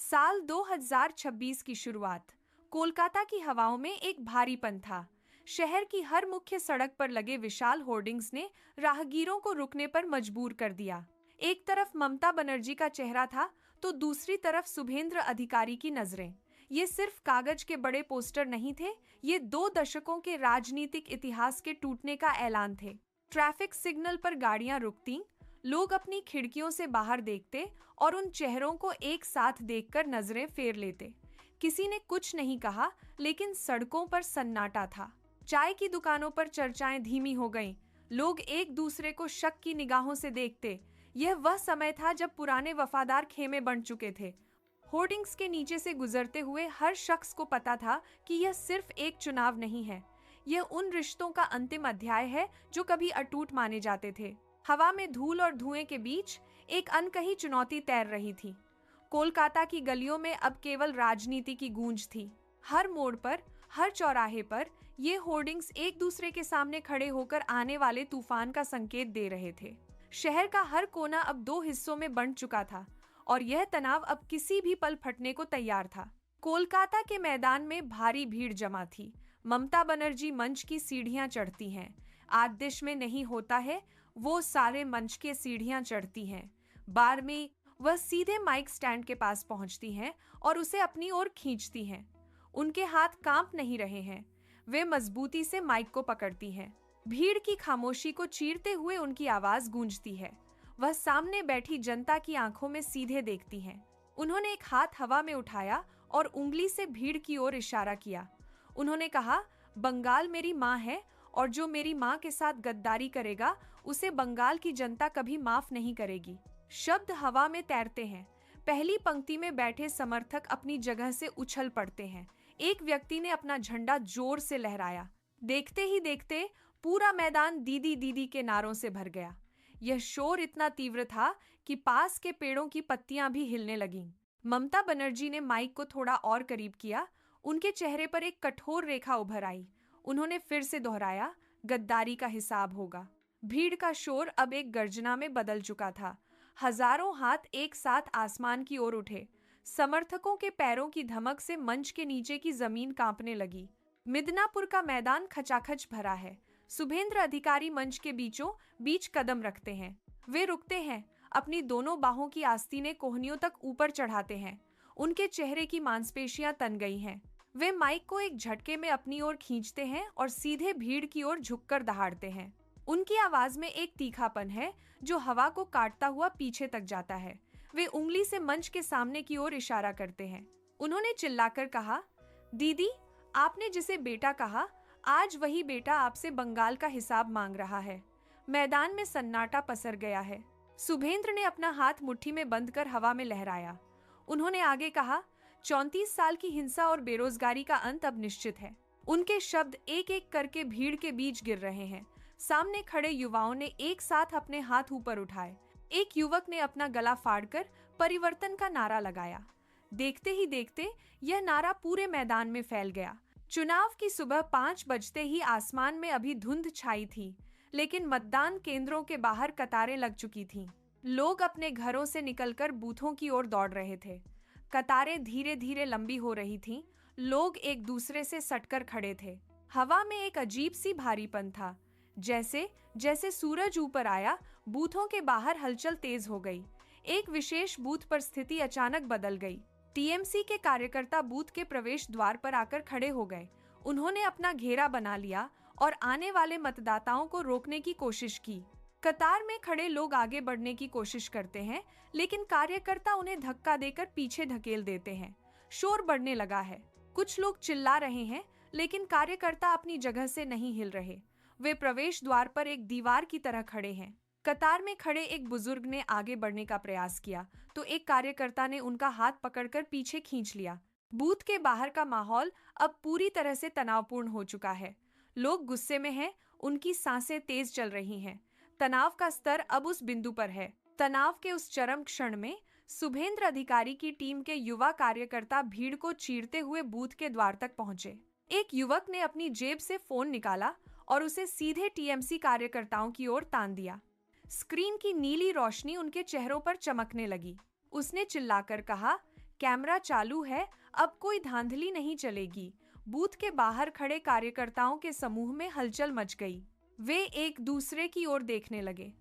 साल 2026 की शुरुआत। कोलकाता की हवाओं में एक भारीपन था। शहर की हर मुख्य सड़क पर लगे विशाल होर्डिंग्स ने राहगीरों को रुकने पर मजबूर कर दिया। एक तरफ ममता बनर्जी का चेहरा था, तो दूसरी तरफ शुभेंद्र अधिकारी की नजरें। ये सिर्फ कागज के बड़े पोस्टर नहीं थे, ये 2 दशकों के राजनीतिक इतिहास के टूटने का ऐलान थे। ट्रैफिक सिग्नल पर गाड़ियां रुकती, लोग अपनी खिड़कियों से बाहर देखते और उन चेहरों को एक साथ देखकर नजरें फेर लेते। किसी ने कुछ नहीं कहा, लेकिन सड़कों पर सन्नाटा था। चाय की दुकानों पर चर्चाएं धीमी हो गईं। लोग एक दूसरे को शक की निगाहों से देखते। यह वह समय था जब पुराने वफादार खेमे बन चुके थे। होर्डिंग्स के नीचे से गुजरते हुए हर शख्स को पता था कि यह सिर्फ एक चुनाव नहीं है, यह उन रिश्तों का अंतिम अध्याय है जो कभी अटूट माने जाते थे। हवा में धूल और धुएं के बीच एक अनकही चुनौती तैर रही थी। कोलकाता की गलियों में अब केवल राजनीति की गूंज थी। हर मोड़ पर, हर चौराहे पर ये होर्डिंग्स एक दूसरे के सामने खड़े होकर आने वाले तूफान का संकेत दे रहे थे। शहर का हर कोना अब 2 हिस्सों में बंट चुका था और यह तनाव अब किसी भी पल फटने को तैयार था। कोलकाता के मैदान में भारी भीड़ जमा थी। ममता बनर्जी मंच की सीढ़ियां चढ़ती हैं। आदेश में नहीं होता है, वो सारे मंच के सीढ़ियां चढ़ती हैं। बार में वह सीधे माइक स्टैंड के पास पहुंचती हैं और उसे अपनी ओर खींचती हैं। उनके हाथ कांप नहीं रहे हैं, वे मजबूती से माइक को पकड़ती हैं। भीड़ की खामोशी को चीरते हुए उनकी आवाज गूंजती है। वह सामने बैठी जनता की आंखों में सीधे देखती हैं। उन्होंने एक हाथ हवा में उठाया और उंगली से भीड़ की ओर इशारा किया। उन्होंने कहा, बंगाल मेरी माँ है और जो मेरी माँ के साथ गद्दारी करेगा उसे बंगाल की जनता कभी माफ नहीं करेगी। शब्द हवा में तैरते हैं। पहली पंक्ति में बैठे समर्थक अपनी जगह से उछल पड़ते हैं। एक व्यक्ति ने अपना झंडा जोर से लहराया। देखते ही देखते पूरा मैदान दीदी दीदी के नारों से भर गया। यह शोर इतना तीव्र था कि पास के पेड़ों की पत्तियां भी हिलने लगीं। ममता बनर्जी ने माइक को थोड़ा और करीब किया। उनके चेहरे पर एक कठोर रेखा उभर आई। उन्होंने फिर से दोहराया, गद्दारी का हिसाब होगा। भीड़ का शोर अब एक गर्जना में बदल चुका था। हजारों हाथ एक साथ आसमान की ओर उठे। समर्थकों के पैरों की धमक से मंच के नीचे की जमीन कांपने लगी। मिदनापुर का मैदान खचाखच भरा है। शुभेंद्र अधिकारी मंच के बीचों बीच कदम रखते हैं। वे रुकते हैं, अपनी दोनों बाहों की आस्तीनें कोहनियों तक ऊपर चढ़ाते हैं। उनके चेहरे की मांसपेशियां तन गई हैं। वे माइक को एक झटके में अपनी ओर खींचते हैं और सीधे भीड़ की ओर झुककर दहाड़ते हैं। उनकी आवाज में एक तीखापन है जो हवा को काटता हुआ पीछे तक जाता है। वे उंगली से मंच के सामने की ओर इशारा करते हैं। उन्होंने चिल्लाकर कहा, दीदी, आपने जिसे बेटा कहा, आज वही बेटा आपसे बंगाल का हिसाब मांग रहा है। मैदान में सन्नाटा पसर गया है। शुभेंद्र ने अपना हाथ मुट्ठी में बंद कर हवा में लहराया। उन्होंने आगे कहा, 34 साल की हिंसा और बेरोजगारी का अंत अब निश्चित है। उनके शब्द एक एक करके भीड़ के बीच गिर रहे हैं। सामने खड़े युवाओं ने एक साथ अपने हाथ ऊपर उठाए। एक युवक ने अपना गला फाड़कर परिवर्तन का नारा लगाया। देखते ही देखते यह नारा पूरे मैदान में फैल गया। चुनाव की सुबह 5 बजते ही आसमान में अभी धुंध छाई थी, लेकिन मतदान केंद्रों के बाहर कतारें लग चुकी थीं। लोग अपने घरों से निकलकर बूथों की ओर दौड़ रहे थे। कतारें धीरे धीरे लंबी हो रही थीं। लोग एक दूसरे से सटकर खड़े थे। हवा में एक अजीब सी भारीपन था। जैसे जैसे सूरज ऊपर आया, बूथों के बाहर हलचल तेज हो गई। एक विशेष बूथ पर स्थिति अचानक बदल गई। टीएमसी के कार्यकर्ता बूथ के प्रवेश द्वार पर आकर खड़े हो गए। उन्होंने अपना घेरा बना लिया और आने वाले मतदाताओं को रोकने की कोशिश की। कतार में खड़े लोग आगे बढ़ने की कोशिश करते हैं, लेकिन कार्यकर्ता उन्हें धक्का देकर पीछे धकेल देते हैं। शोर बढ़ने लगा है। कुछ लोग चिल्ला रहे हैं, लेकिन कार्यकर्ता अपनी जगह से नहीं हिल रहे। वे प्रवेश द्वार पर एक दीवार की तरह खड़े हैं। कतार में खड़े एक बुजुर्ग ने आगे बढ़ने का प्रयास किया, तो एक कार्यकर्ता ने उनका हाथ पकड़कर पीछे खींच लिया। बूथ के बाहर का माहौल अब पूरी तरह से तनावपूर्ण हो चुका है। लोग गुस्से में हैं, उनकी सांसें तेज चल रही हैं। तनाव का स्तर अब उस बिंदु पर है। तनाव के उस चरम क्षण में शुभेंद्र अधिकारी की टीम के युवा कार्यकर्ता भीड़ को चीरते हुए बूथ के द्वार तक पहुंचे। एक युवक ने अपनी जेब से फोन निकाला और उसे सीधे टीएमसी कार्यकर्ताओं की ओर तान दिया। स्क्रीन की नीली रोशनी उनके चेहरों पर चमकने लगी। उसने चिल्लाकर कहा, कैमरा चालू है, अब कोई धांधली नहीं चलेगी। बूथ के बाहर खड़े कार्यकर्ताओं के समूह में हलचल मच गई। वे एक दूसरे की ओर देखने लगे।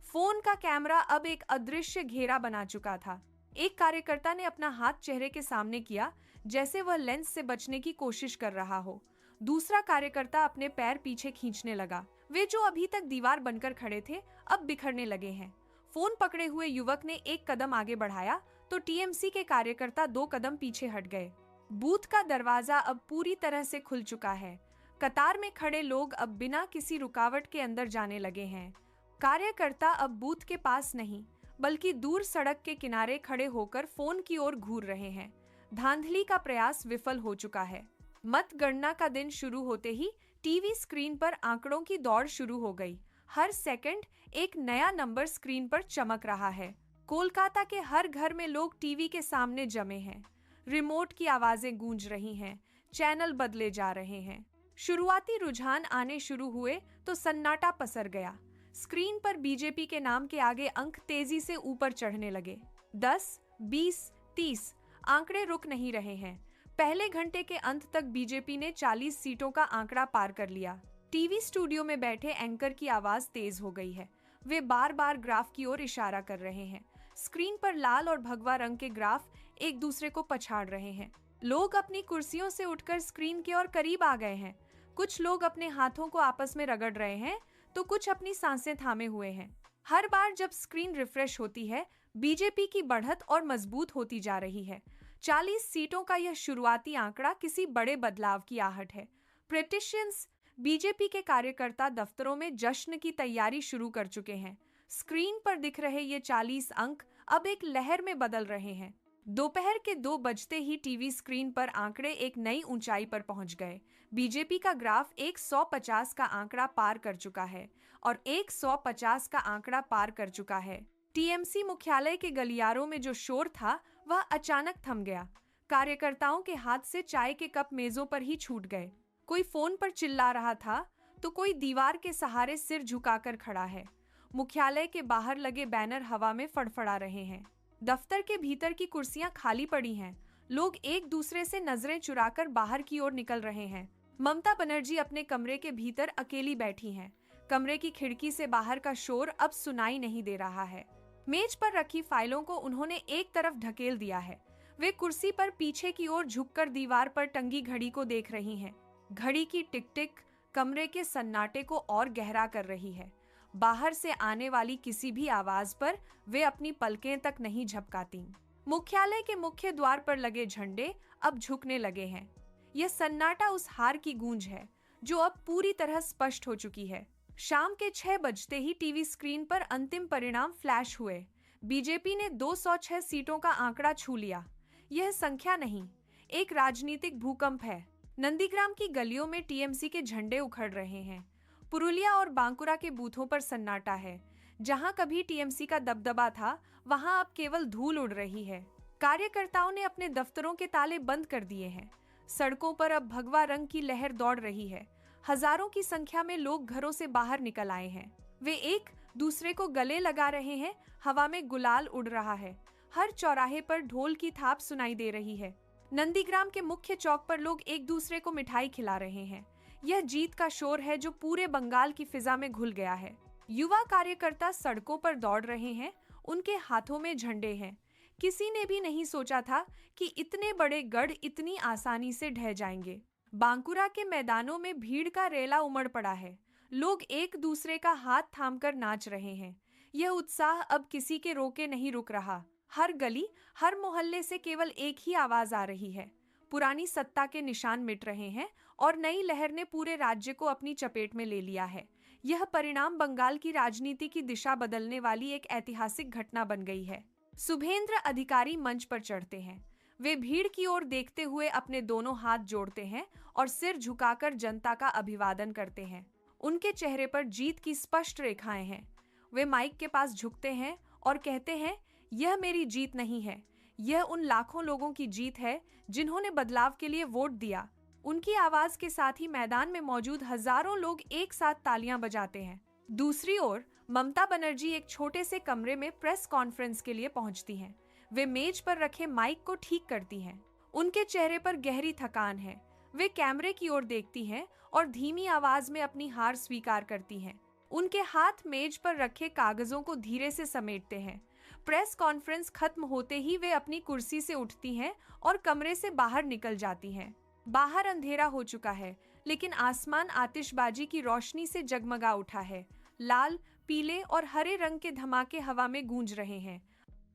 फोन का कैमरा अब एक अदृश्य घेरा बना चुका था। एक कार्यकर्ता ने अपना हाथ चेहरे के सामने किया, जैसे वह लेंस से बचने की कोशिश कर रहा हो। दूसरा कार्यकर्ता अपने पैर पीछे खींचने लगा। वे जो अभी तक दीवार बनकर खड़े थे, अब बिखरने लगे हैं। फोन पकड़े हुए युवक ने एक कदम आगे बढ़ाया तो टीएमसी के कार्यकर्ता 2 कदम पीछे हट गए। बूथ का दरवाजा अब पूरी तरह से खुल चुका है। कतार में खड़े लोग अब बिना किसी रुकावट के अंदर जाने लगे हैं। कार्यकर्ता अब बूथ के पास नहीं, बल्कि दूर सड़क के किनारे खड़े होकर फोन की ओर घूर रहे हैं। धांधली का प्रयास विफल हो चुका है। मतगणना का दिन शुरू होते ही टीवी स्क्रीन पर आंकड़ों की दौड़ शुरू हो गई। हर सेकंड एक नया नंबर स्क्रीन पर चमक रहा है। कोलकाता के हर घर में लोग टीवी के सामने जमे हैं। रिमोट की आवाजें गूंज रही हैं, चैनल बदले जा रहे हैं। शुरुआती रुझान आने शुरू हुए तो सन्नाटा पसर गया। स्क्रीन पर बीजेपी के नाम के आगे अंक तेजी से ऊपर चढ़ने लगे। 10, 20, 30 आंकड़े रुक नहीं रहे हैं। पहले घंटे के अंत तक बीजेपी ने 40 सीटों का आंकड़ा पार कर लिया। टीवी स्टूडियो में बैठे एंकर की आवाज तेज हो गई है। वे बार बार ग्राफ की ओर इशारा कर रहे हैं। स्क्रीन पर लाल और भगवा रंग के ग्राफ एक दूसरे को पछाड़ रहे हैं। लोग अपनी कुर्सियों से उठकर स्क्रीन के और करीब आ गए हैं। कुछ लोग अपने हाथों को आपस में रगड़ रहे हैं तो कुछ अपनी सांसें थामे हुए हैं। हर बार जब स्क्रीन रिफ्रेश होती है, बीजेपी की बढ़त और मजबूत होती जा रही है। 40 सीटों का यह शुरुआती आंकड़ा किसी बड़े बदलाव की आहट है। पॉलिटिशियंस, बीजेपी के कार्यकर्ता दफ्तरों में जश्न की तैयारी शुरू कर चुके हैं। स्क्रीन पर दिख रहे ये 40 अंक अब एक लहर में बदल रहे हैं। दोपहर के 2 बजते ही टीवी स्क्रीन पर आंकड़े एक नई ऊंचाई पर पहुंच गए। बीजेपी का ग्राफ 150 का आंकड़ा पार कर चुका है और 150 का आंकड़ा पार कर चुका है। टीएमसी मुख्यालय के गलियारों में जो शोर था, वह अचानक थम गया। कार्यकर्ताओं के हाथ से चाय के कप मेजों पर ही छूट गए। कोई फोन पर चिल्ला रहा था तो कोई दीवार के सहारे सिर झुकाकर खड़ा है। मुख्यालय के बाहर लगे बैनर हवा में फड़फड़ा रहे हैं। दफ्तर के भीतर की कुर्सियां खाली पड़ी हैं। लोग एक दूसरे से नजरें चुराकर बाहर की ओर निकल रहे हैं। ममता बनर्जी अपने कमरे के भीतर अकेली बैठी हैं। कमरे की खिड़की से बाहर का शोर अब सुनाई नहीं दे रहा है। मेज पर रखी फाइलों को उन्होंने एक तरफ ढकेल दिया है। वे कुर्सी पर पीछे की ओर झुककर दीवार पर टंगी घड़ी को देख रही हैं। घड़ी की टिक टिक कमरे के सन्नाटे को और गहरा कर रही है। बाहर से आने वाली किसी भी आवाज पर वे अपनी पलकें तक नहीं झपकाती। मुख्यालय के मुख्य द्वार पर लगे झंडे अब झुकने लगे हैं। यह सन्नाटा उस हार की गूंज है जो अब पूरी तरह स्पष्ट हो चुकी है। शाम के 6 बजते ही टीवी स्क्रीन पर अंतिम परिणाम फ्लैश हुए। बीजेपी ने 206 सीटों का आंकड़ा छू लिया। यह संख्या नहीं, एक राजनीतिक भूकंप है। नंदीग्राम की गलियों में टीएमसी के झंडे उखड़ रहे हैं। पुरुलिया और बांकुरा के बूथों पर सन्नाटा है। जहां कभी टीएमसी का दबदबा था, वहां अब केवल धूल उड़ रही है। कार्यकर्ताओं ने अपने दफ्तरों के ताले बंद कर दिए हैं। सड़कों पर अब भगवा रंग की लहर दौड़ रही है। हजारों की संख्या में लोग घरों से बाहर निकल आए हैं। वे एक दूसरे को गले लगा रहे हैं। हवा में गुलाल उड़ रहा है। हर चौराहे पर ढोल की थाप सुनाई दे रही है। नंदीग्राम के मुख्य चौक पर लोग एक दूसरे को मिठाई खिला रहे हैं। यह जीत का शोर है जो पूरे बंगाल की फिजा में घुल गया है। युवा कार्यकर्ता सड़कों पर दौड़ रहे हैं। उनके हाथों में झंडे हैं। किसी ने भी नहीं सोचा था कि इतने बड़े गढ़ इतनी आसानी से ढह जाएंगे। बांकुरा के मैदानों में भीड़ का रेला उमड़ पड़ा है। लोग एक दूसरे का हाथ थामकर नाच रहे हैं। यह उत्साह अब किसी के रोके नहीं रुक रहा। हर गली, हर मोहल्ले से केवल एक ही आवाज आ रही है। पुरानी सत्ता के निशान मिट रहे हैं और नई लहर ने पूरे राज्य को अपनी चपेट में ले लिया है। यह परिणाम बंगाल की राजनीति की दिशा बदलने वाली एक ऐतिहासिक घटना बन गई है। शुभेंद्र अधिकारी मंच पर चढ़ते हैं। वे भीड़ की ओर देखते हुए अपने दोनों हाथ जोड़ते हैं और सिर झुकाकर जनता का अभिवादन करते हैं। उनके चेहरे पर जीत की स्पष्ट रेखाएं हैं। वे माइक के पास झुकते हैं और कहते हैं, यह मेरी जीत नहीं है, यह उन लाखों लोगों की जीत है जिन्होंने बदलाव के लिए वोट दिया। उनकी आवाज के साथ ही मैदान में मौजूद हजारों लोग एक साथ तालियां बजाते हैं। दूसरी ओर ममता बनर्जी एक छोटे से कमरे में प्रेस कॉन्फ्रेंस के लिए पहुंचती हैं। वे मेज पर रखे माइक को ठीक करती हैं। उनके चेहरे पर गहरी थकान है। वे कैमरे की ओर देखती हैं और धीमी आवाज में अपनी हार स्वीकार करती हैं। उनके हाथ मेज पर रखे कागजों को धीरे से समेटते हैं। प्रेस कॉन्फ्रेंस खत्म होते ही वे अपनी कुर्सी से उठती हैं और कमरे से बाहर निकल जाती हैं। बाहर अंधेरा हो चुका है, लेकिन आसमान आतिशबाजी की रोशनी से जगमगा उठा है। लाल, पीले और हरे रंग के धमाके हवा में गूंज रहे हैं।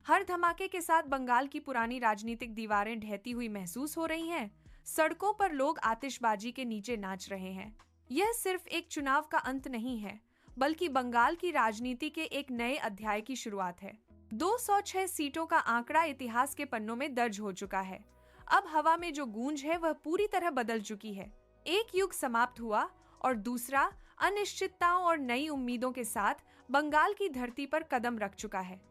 हर धमाके के साथ बंगाल की पुरानी राजनीतिक दीवारें ढहती हुई महसूस हो रही हैं। सड़कों पर लोग आतिशबाजी के नीचे नाच रहे हैं। यह सिर्फ एक चुनाव का अंत नहीं है, बल्कि बंगाल की राजनीति के एक नए अध्याय की शुरुआत है। 206 सीटों का आंकड़ा इतिहास के पन्नों में दर्ज हो चुका है। अब हवा में जो गूंज है वह पूरी तरह बदल चुकी है। एक युग समाप्त हुआ और दूसरा अनिश्चितताओं और नई उम्मीदों के साथ बंगाल की धरती पर कदम रख चुका है।